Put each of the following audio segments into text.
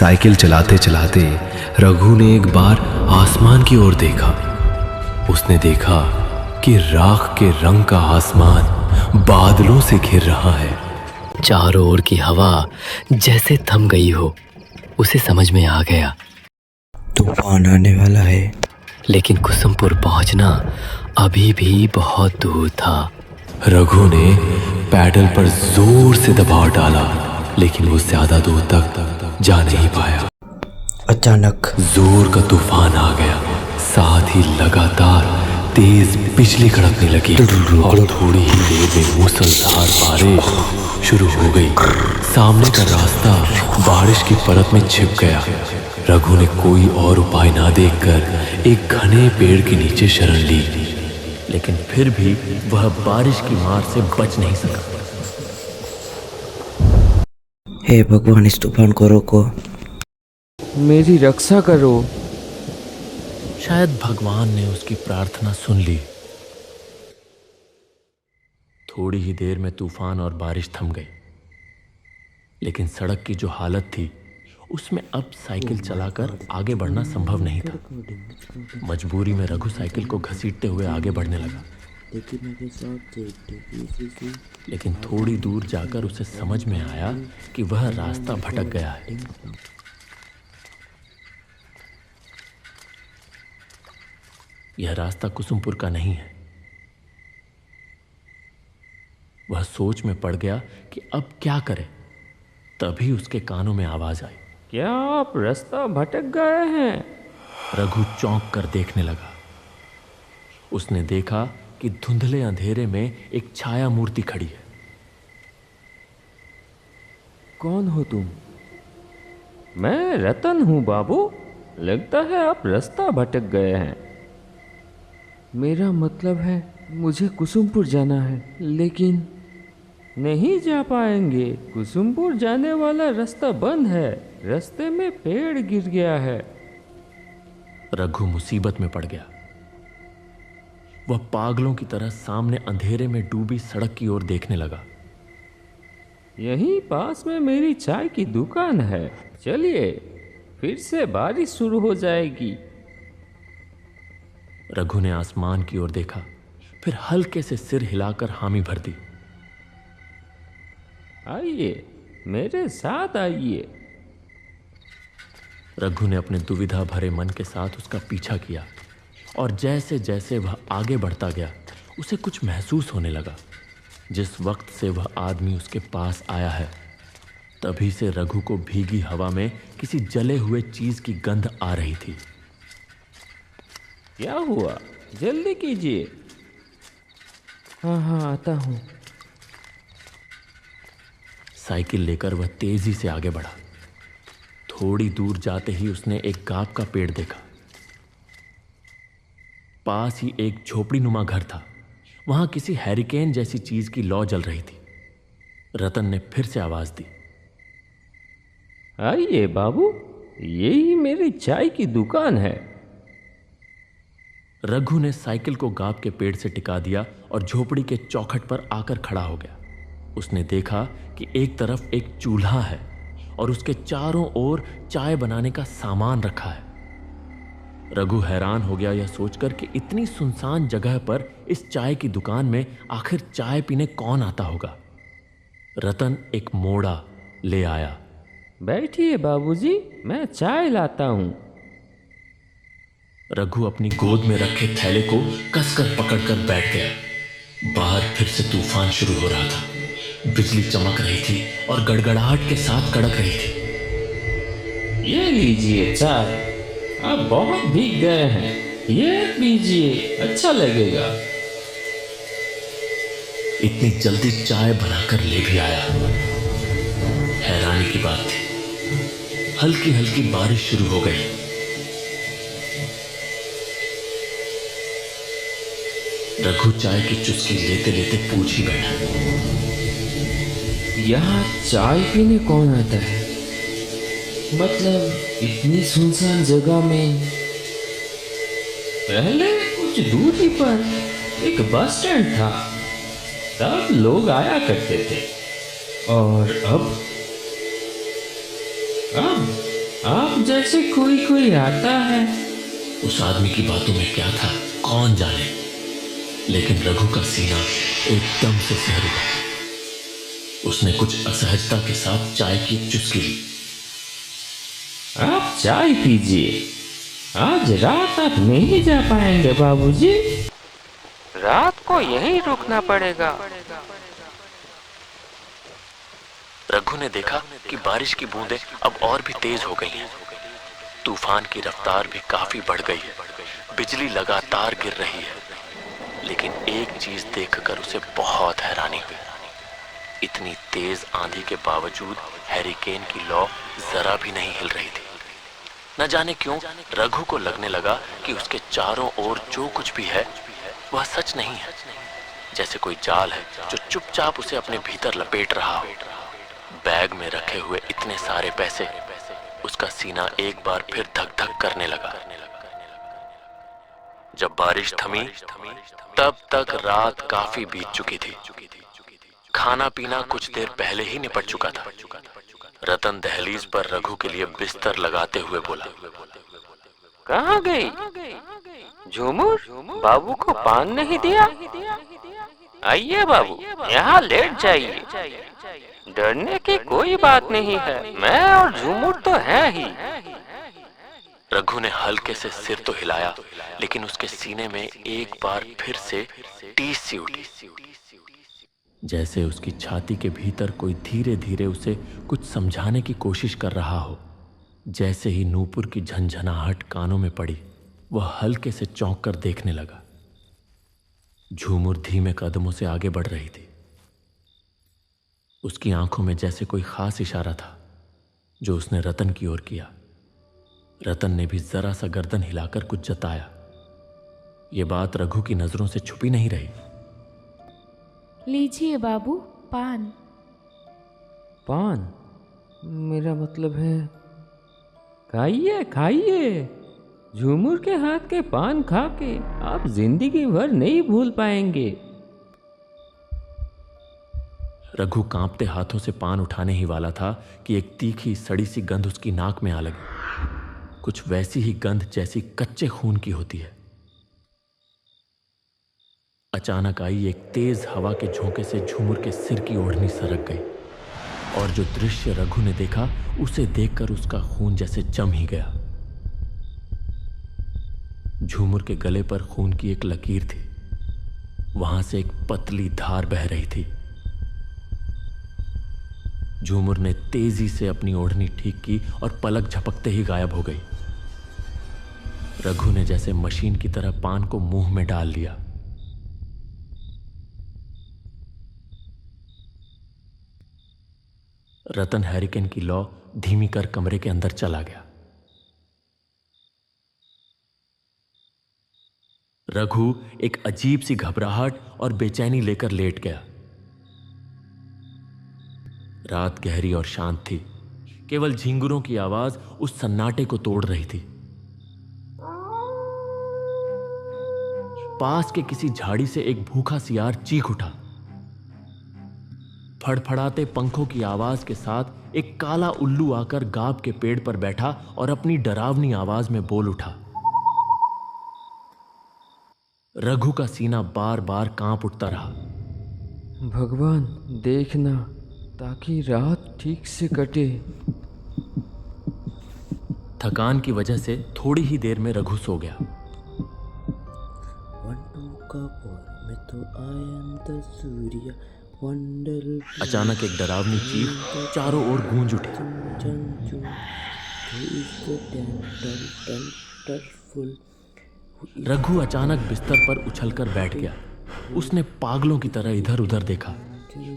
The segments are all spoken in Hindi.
साइकिल चलाते चलाते रघु ने एक बार आसमान की ओर देखा। उसने देखा कि राख के रंग का आसमान बादलों से घिर रहा है। चारों ओर की हवा जैसे थम गई हो। उसे समझ में आ गया, तूफान आने वाला है। लेकिन कुसुमपुर पहुंचना अभी भी बहुत दूर था। रघु ने पैडल पर जोर से दबाव डाला, लेकिन वो ज्यादा दूर तक जा नहीं पाया। अचानक जोर का तूफान आ गया, साथ ही लगातार तेज बिजली कड़कने लगी और थोड़ी ही देर में मूसलाधार बारिश शुरू हो गई। सामने का रास्ता बारिश की परत में छिप गया। रघु ने कोई और उपाय ना देखकर एक घने पेड़ के नीचे शरण ली, लेकिन फिर भी वह बारिश की मार से बच नहीं सका। हे भगवान, इस तूफान को रोको, मेरी रक्षा करो। शायद भगवान ने उसकी प्रार्थना सुन ली। थोड़ी ही देर में तूफान और बारिश थम गई, लेकिन सड़क की जो हालत थी उसमें अब साइकिल चलाकर आगे बढ़ना संभव नहीं था। मजबूरी में रघु साइकिल को घसीटते हुए आगे बढ़ने लगा, लेकिन थोड़ी दूर जाकर उसे समझ में आया कि वह रास्ता भटक गया है। यह रास्ता कुसुमपुर का नहीं है। वह सोच में पड़ गया कि अब क्या करे। तभी उसके कानों में आवाज आई, क्या आप रास्ता भटक गए हैं? रघु चौंक कर देखने लगा। उसने देखा कि धुंधले अंधेरे में एक छाया मूर्ति खड़ी है। कौन हो तुम? मैं रतन हूँ बाबू। लगता है आप रास्ता भटक गए हैं। मेरा मतलब है मुझे कुसुमपुर जाना है, लेकिन नहीं जा पाएंगे। कुसुमपुर जाने वाला रास्ता बंद है। रास्ते में पेड़ गिर गया है। रघु मुसीबत में पड़ गया। वह पागलों की तरह सामने अंधेरे में डूबी सड़क की ओर देखने लगा। यहीं पास में मेरी चाय की दुकान है। चलिए, फिर से बारिश शुरू हो जाएगी। रघु ने आसमान की ओर देखा, फिर हल्के से सिर हिलाकर हामी भर दी। आइए, मेरे साथ आइए। रघु ने अपने दुविधा भरे मन के साथ उसका पीछा किया, और जैसे जैसे वह आगे बढ़ता गया उसे कुछ महसूस होने लगा। जिस वक्त से वह आदमी उसके पास आया है, तभी से रघु को भीगी हवा में किसी जले हुए चीज की गंध आ रही थी। क्या हुआ? जल्दी कीजिए। हाँ, आता हूँ। साइकिल लेकर वह तेजी से आगे बढ़ा। थोड़ी दूर जाते ही उसने एक गांव का पेड़ देखा। पास ही एक झोपड़ी नुमा घर था। वहां किसी हैरिकेन जैसी चीज की लौ जल रही थी। रतन ने फिर से आवाज दी, आइए बाबू, यही मेरी चाय की दुकान है। रघु ने साइकिल को गांव के पेड़ से टिका दिया और झोपड़ी के चौखट पर आकर खड़ा हो गया। उसने देखा कि एक तरफ एक चूल्हा है और उसके चारों ओर चाय बनाने का सामान रखा है। रघु हैरान हो गया यह सोचकर कि इतनी सुनसान जगह पर इस चाय की दुकान में आखिर चाय पीने कौन आता होगा। रतन एक मोड़ा ले आया। बैठिए बाबूजी, मैं चाय लाता हूँ। रघु अपनी गोद में रखे थैले को कसकर पकड़कर बैठ गया। बाहर फिर से तूफान शुरू हो रहा था। बिजली चमक रही थी और गड़गड़ाहट के साथ कड़क रही थी। ये लीजिए चाय, आप बहुत भीग गए हैं। ये पीजिए, अच्छा लगेगा। इतनी जल्दी चाय बनाकर ले भी आया। हैरानी की बात थी, हल्की हल्की बारिश शुरू हो गई। रघु चाय की चुस्की लेते लेते पूछ ही बैठा, यहाँ चाय पीने कौन आता है? मतलब इतनी सुनसान जगह में। पहले कुछ दूरी पर एक बस स्टैंड था, तब लोग आया करते थे। और अब आप जैसे कोई कोई आता है। उस आदमी की बातों में क्या था कौन जाने, लेकिन रघु का सीना एकदम से सिहर उठा। उसने कुछ असहजता के साथ चाय की एक चुस्की ली। आप चाय पीजिए, आज रात आप नहीं जा पाएंगे बाबूजी, रात को यहीं रुकना पड़ेगा। रघु ने देखा कि बारिश की बूंदें अब और भी तेज हो गई हैं। तूफान की रफ्तार भी काफी बढ़ गई है। बिजली लगातार गिर रही है। लेकिन एक चीज देखकर उसे बहुत हैरानी हुई। इतनी तेज आंधी के बावजूद हैरिकेन की लौ जरा भी नहीं हिल रही थी। न जाने क्यों रघु को लगने लगा कि उसके चारों ओर जो कुछ भी है वह सच नहीं है, जैसे कोई जाल है जो चुपचाप उसे अपने भीतर लपेट रहा हो। बैग में रखे हुए इतने सारे पैसे, उसका सीना एक बार फिर धक धक करने लगा। जब बारिश थमी तब तक रात काफी बीत चुकी थी। खाना पीना कुछ देर पहले ही निपट चुका था। रतन दहलीज पर रघु के लिए बिस्तर लगाते हुए बोला, कहाँ गई झूमर? बाबू को पान नहीं दिया? आइए बाबू, यहाँ लेट जाइए। डरने की कोई बात नहीं है, मैं और झूमर तो हैं ही। रघु ने हल्के से सिर तो हिलाया, लेकिन उसके सीने में एक बार फिर से टीस सी उठी, जैसे उसकी छाती के भीतर कोई धीरे धीरे उसे कुछ समझाने की कोशिश कर रहा हो। जैसे ही नूपुर की झंझनाहट कानों में पड़ी, वह हल्के से चौंक कर देखने लगा। झूमर धीमे कदमों से आगे बढ़ रही थी। उसकी आंखों में जैसे कोई खास इशारा था जो उसने रतन की ओर किया। रतन ने भी जरा सा गर्दन हिलाकर कुछ जताया। यह बात रघु की नजरों से छुपी नहीं रही। लीजिए बाबू, पान। पान? मेरा मतलब है खाइए खाइए। झूमर के हाथ के पान खा के आप जिंदगी भर नहीं भूल पाएंगे। रघु कांपते हाथों से पान उठाने ही वाला था कि एक तीखी सड़ी सी गंध उसकी नाक में आ लगी। कुछ वैसी ही गंध जैसी कच्चे खून की होती है। अचानक आई एक तेज हवा के झोंके से झूमर के सिर की ओढ़नी सरक गई, और जो दृश्य रघु ने देखा उसे देखकर उसका खून जैसे जम ही गया। झूमर के गले पर खून की एक लकीर थी। वहां से एक पतली धार बह रही थी। झूमर ने तेजी से अपनी ओढ़नी ठीक की और पलक झपकते ही गायब हो गई। रघु ने जैसे मशीन की तरह पान को मुंह में डाल लिया। रतन हैरिकेन की लौ धीमी कर कमरे के अंदर चला गया। रघु एक अजीब सी घबराहट और बेचैनी लेकर लेट गया। रात गहरी और शांत थी। केवल झिंगुरों की आवाज उस सन्नाटे को तोड़ रही थी। पास के किसी झाड़ी से एक भूखा सियार चीख उठा। फड़फड़ाते पंखों की आवाज के साथ एक काला उल्लू आकर गाब के पेड़ पर बैठा और अपनी डरावनी आवाज में बोल उठा। रघु का सीना बार बार कांप उठता रहा। भगवान देखना, ताकि रात ठीक से कटे। थकान की वजह से थोड़ी ही देर में रघु सो गया। अचानक एक डरावनी चीख चारों ओर गूंज उठी। रघु अचानक बिस्तर पर उछलकर बैठ गया। उसने पागलों की तरह इधर उधर देखा।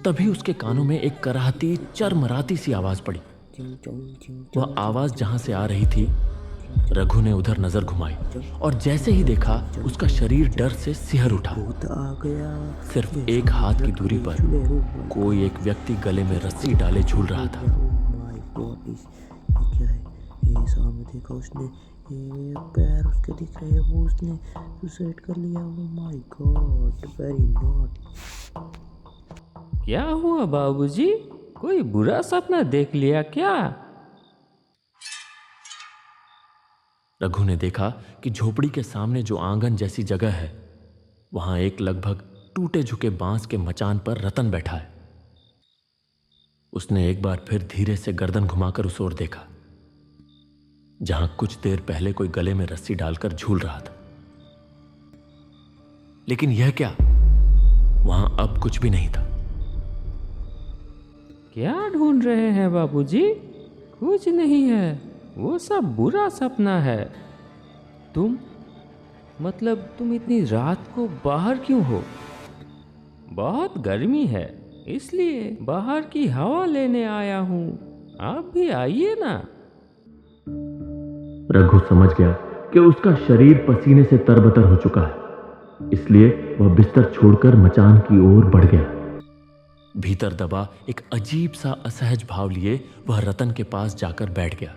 तभी उसके कानों में एक कराहती चरमराती सी आवाज पड़ी। वह आवाज जहां से आ रही थी, रघु ने उधर नजर घुमाई और जैसे ही देखा उसका शरीर डर से सिहर उठा। सिर्फ एक हाथ की दूरी पर कोई एक व्यक्ति गले में रस्सी डाले झूल रहा था। सामने देखा उसने, ये पैर उसके दिख रहे हैं, वो उसने सुसाइड कर लिया। Oh my God, very not. क्या हुआ बाबूजी? कोई बुरा सपना देख लिया क्या? रघु ने देखा कि झोपड़ी के सामने जो आंगन जैसी जगह है, वहां एक लगभग टूटे झुके बांस के मचान पर रतन बैठा है। उसने एक बार फिर धीरे से गर्दन घुमाकर उस ओर देखा, जहां कुछ देर पहले कोई गले में रस्सी डालकर झूल रहा था। लेकिन यह क्या, वहां अब कुछ भी नहीं था। क्या ढूंढ रहे हैं बाबूजी? कुछ नहीं है, वो सब बुरा सपना है। तुम इतनी रात को बाहर क्यों हो? बहुत गर्मी है, इसलिए बाहर की हवा लेने आया हूँ। आप भी आइए ना। रघु समझ गया कि उसका शरीर पसीने से तरबतर हो चुका है, इसलिए वह बिस्तर छोड़कर मचान की ओर बढ़ गया। भीतर दबा एक अजीब सा असहज भाव लिए वह रतन के पास जाकर बैठ गया।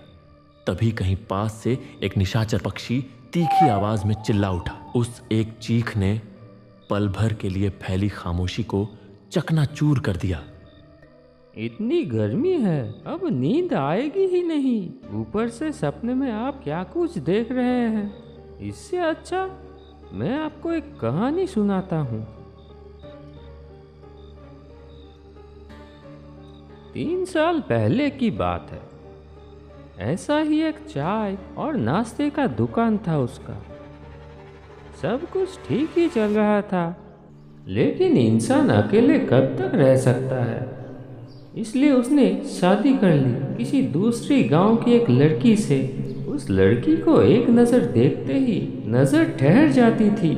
तभी कहीं पास से एक निशाचर पक्षी तीखी आवाज में चिल्ला उठा। उस एक चीख ने पल भर के लिए फैली खामोशी को चकनाचूर कर दिया। इतनी गर्मी है, अब नींद आएगी ही नहीं। ऊपर से सपने में आप क्या कुछ देख रहे हैं। इससे अच्छा मैं आपको एक कहानी सुनाता हूँ। 3 साल पहले की बात है। ऐसा ही एक चाय और नाश्ते का दुकान था उसका। सब कुछ ठीक ही चल रहा था, लेकिन इंसान अकेले कब तक रह सकता है। इसलिए उसने शादी कर ली किसी दूसरी गांव की एक लड़की से। उस लड़की को एक नज़र देखते ही नज़र ठहर जाती थी।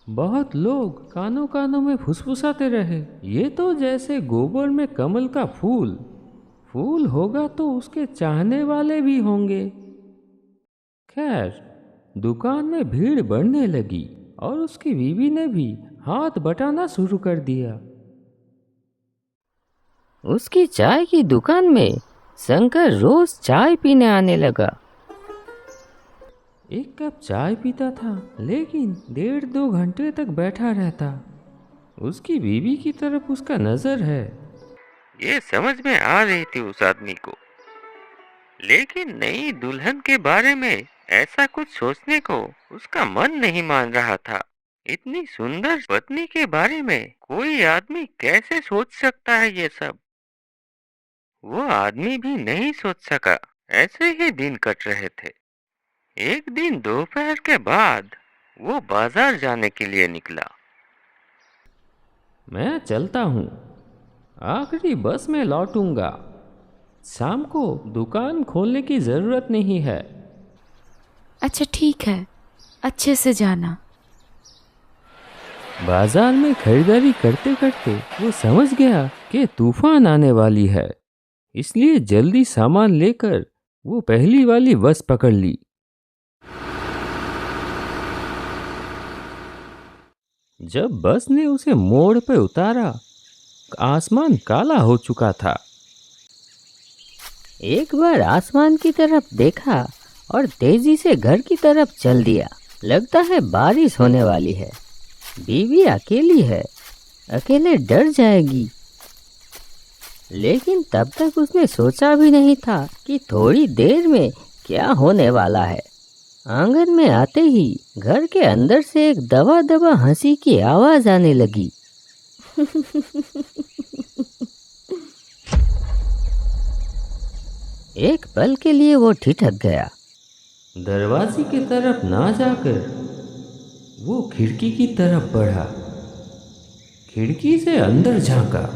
बहुत लोग कानों कानों में फुसफुसाते रहे, ये तो जैसे गोबर में कमल का फूल होगा तो उसके चाहने वाले भी होंगे। खैर, दुकान में भीड़ बढ़ने लगी और उसकी बीवी ने भी हाथ बटाना शुरू कर दिया। उसकी चाय की दुकान में शंकर रोज चाय पीने आने लगा। एक कप चाय पीता था, लेकिन 1.5-2 घंटे तक बैठा रहता। उसकी बीवी की तरफ उसका नजर है, ये समझ में आ रही थी उस आदमी को। लेकिन नई दुल्हन के बारे में ऐसा कुछ सोचने को उसका मन नहीं मान रहा था। इतनी सुंदर पत्नी के बारे में कोई आदमी कैसे सोच सकता है ये सब? वो आदमी भी नहीं सोच सका। ऐसे ही दिन कट रहे थे। एक दिन दोपहर के बाद वो बाजार जाने के लिए निकला। मैं चलता हूँ, आखिरी बस में लौटूंगा। शाम को दुकान खोलने की जरूरत नहीं है। अच्छा ठीक है, अच्छे से जाना। बाजार में खरीदारी करते करते वो समझ गया कि तूफान आने वाली है, इसलिए जल्दी सामान लेकर वो पहली वाली बस पकड़ ली। जब बस ने उसे मोड़ पर उतारा, आसमान काला हो चुका था। एक बार आसमान की तरफ देखा और तेजी से घर की तरफ चल दिया। लगता है बारिश होने वाली है। बीवी अकेली है, अकेले डर जाएगी। लेकिन तब तक उसने सोचा भी नहीं था कि थोड़ी देर में क्या होने वाला है। आंगन में आते ही घर के अंदर से एक दबा दबा हंसी की आवाज आने लगी। एक पल के लिए वो ठिठक गया। दरवाजे की तरफ ना जाकर वो खिड़की की तरफ बढ़ा। खिड़की से अंदर झांका।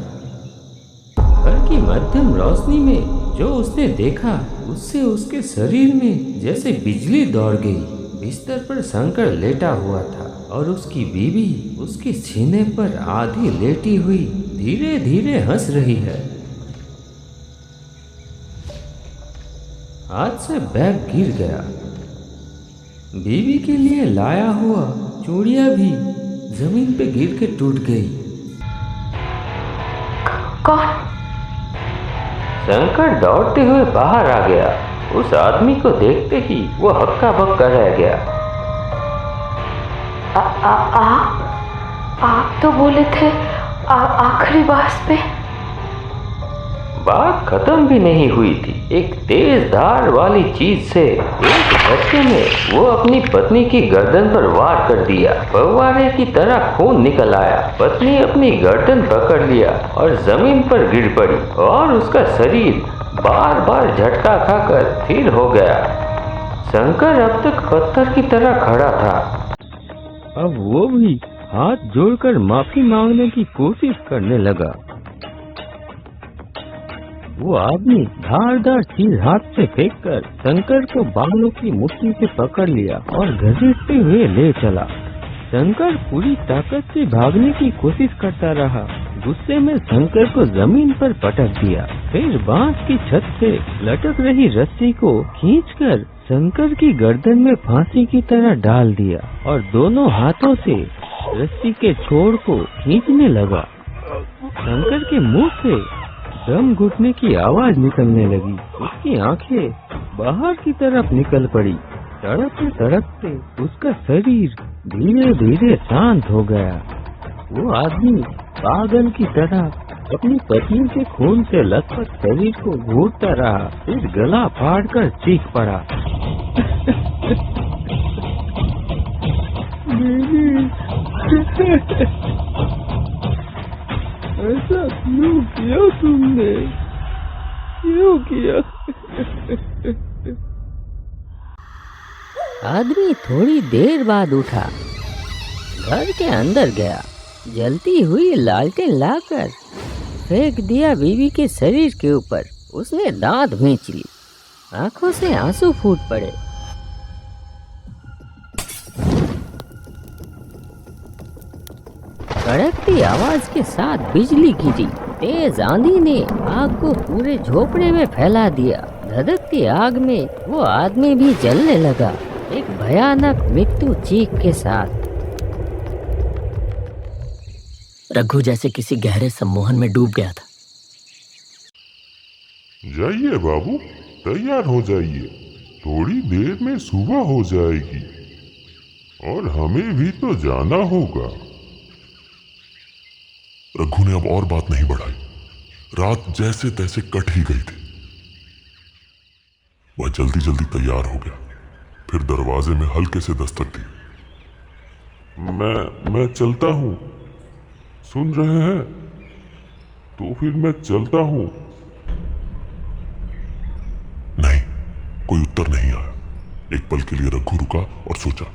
घर की मध्यम रोशनी में जो उसने देखा, उससे उसके शरीर में जैसे बिजली दौड़ गई। बिस्तर पर शंकर लेटा हुआ था और उसकी बीवी उसके सीने पर आधी लेटी हुई धीरे धीरे हंस रही है। हाथ से बैग गिर गया। बीवी के लिए लाया हुआ चूड़ियां भी जमीन पे गिर के टूट गई। कौन? शंकर दौड़ते हुए बाहर आ गया। उस आदमी को देखते ही वो हक्का बक्का रह गया। आप तो बोले थे आखिरी बस पे। बात खत्म भी नहीं हुई थी। एक तेज धार वाली चीज से एक झटके में वो अपनी पत्नी की गर्दन पर वार कर दिया। फव्वारे की तरह खून निकल आया। पत्नी अपनी गर्दन पकड़ लिया और जमीन पर गिर पड़ी और उसका शरीर बार बार झटका खाकर स्थिर हो गया। शंकर अब तक पत्थर की तरह खड़ा था। अब वो भी हाथ जोड़कर माफी मांगने की कोशिश करने लगा। वो आदमी धारदार चीज हाथ से फेंककर शंकर को बालों की मुट्ठी से पकड़ लिया और घसीटते हुए ले चला। शंकर पूरी ताकत से भागने की कोशिश करता रहा। गुस्से में शंकर को जमीन पर पटक दिया। फिर बांस की छत से लटक रही रस्सी को खींचकर शंकर की गर्दन में फांसी की तरह डाल दिया और दोनों हाथों से रस्सी के छोर को खींचने लगा। शंकर के मुंह से दम घुटने की आवाज निकलने लगी। उसकी आंखें बाहर की तरफ निकल पड़ी। तड़पते तड़पते उसका शरीर धीरे धीरे शांत हो गया। वो आदमी पागल की तरह अपनी पत्नी के खून से लथपथ शरीर को घूरता रहा। फिर गला फाड़कर चीख पड़ा, ऐसा क्यों किया तुमने? क्यों किया? आदमी थोड़ी देर बाद उठा, घर के अंदर गया, जलती हुई लालटेन लाकर फेंक दिया बीवी के शरीर के ऊपर। उसने दांत भींच ली, आंखों से आंसू फूट पड़े। कड़कती आवाज के साथ बिजली गिरी। तेज आंधी ने आग को पूरे झोपड़े में फैला दिया। धधकती आग में वो आदमी भी जलने लगा, एक भयानक मृत्यु चीख के साथ। रघु जैसे किसी गहरे सम्मोहन में डूब गया था। जाइए बाबू, तैयार हो जाइए, थोड़ी देर में सुबह हो जाएगी और हमें भी तो जाना होगा। रघु ने अब और बात नहीं बढ़ाई। रात जैसे तैसे कट ही गई थी। वह जल्दी जल्दी तैयार हो गया, फिर दरवाजे में हल्के से दस्तक दी। मैं चलता हूँ, सुन रहे हैं? तो फिर मैं चलता हूँ। नहीं, कोई उत्तर नहीं आया। एक पल के लिए रघु रुका और सोचा।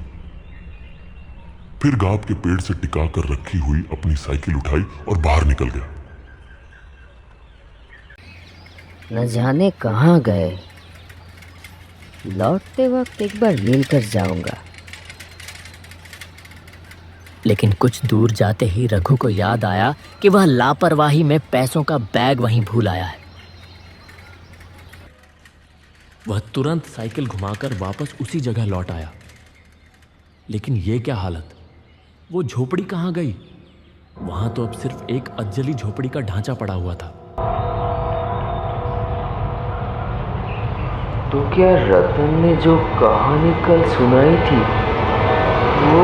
फिर गांव के पेड़ से टिका कर रखी हुई अपनी साइकिल उठाई और बाहर निकल गया। न जाने कहाँ गए। लौटते वक्त एक बार मिलकर जाऊंगा। लेकिन कुछ दूर जाते ही रघु को याद आया कि वह लापरवाही में पैसों का बैग वहीं भूल आया है। वह तुरंत साइकिल घुमाकर वापस उसी जगह लौट आया। लेकिन ये क्या हालत, वो झोपड़ी कहाँ गई? वहां तो अब सिर्फ एक अज्जली झोपड़ी का ढांचा पड़ा हुआ था। तो क्या रतन ने जो कहानी कल सुनाई थी वो?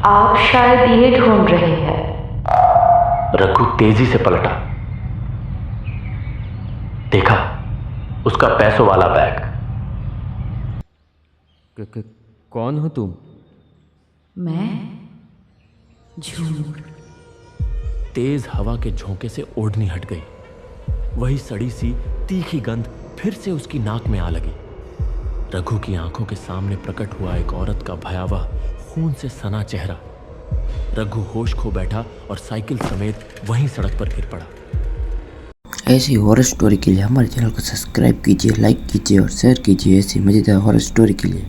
आप शायद ये ढूंढ रहे हैं। रघु तेजी से पलटा, देखा उसका पैसों वाला बैग। कौन हो तुम? मैं झूठ। तेज हवा के झोंके से ओढ़नी हट गई। वही सड़ी सी तीखी गंध फिर से उसकी नाक में आ लगी। रघु की आंखों के सामने प्रकट हुआ एक औरत का भयावह खून से सना चेहरा। रघु होश खो बैठा और साइकिल समेत वहीं सड़क पर गिर पड़ा। ऐसी हॉरर स्टोरी के लिए हमारे चैनल को सब्सक्राइब कीजिए, लाइक कीजिए और शेयर कीजिए। ऐसी मज़ेदार हॉरर स्टोरी के लिए।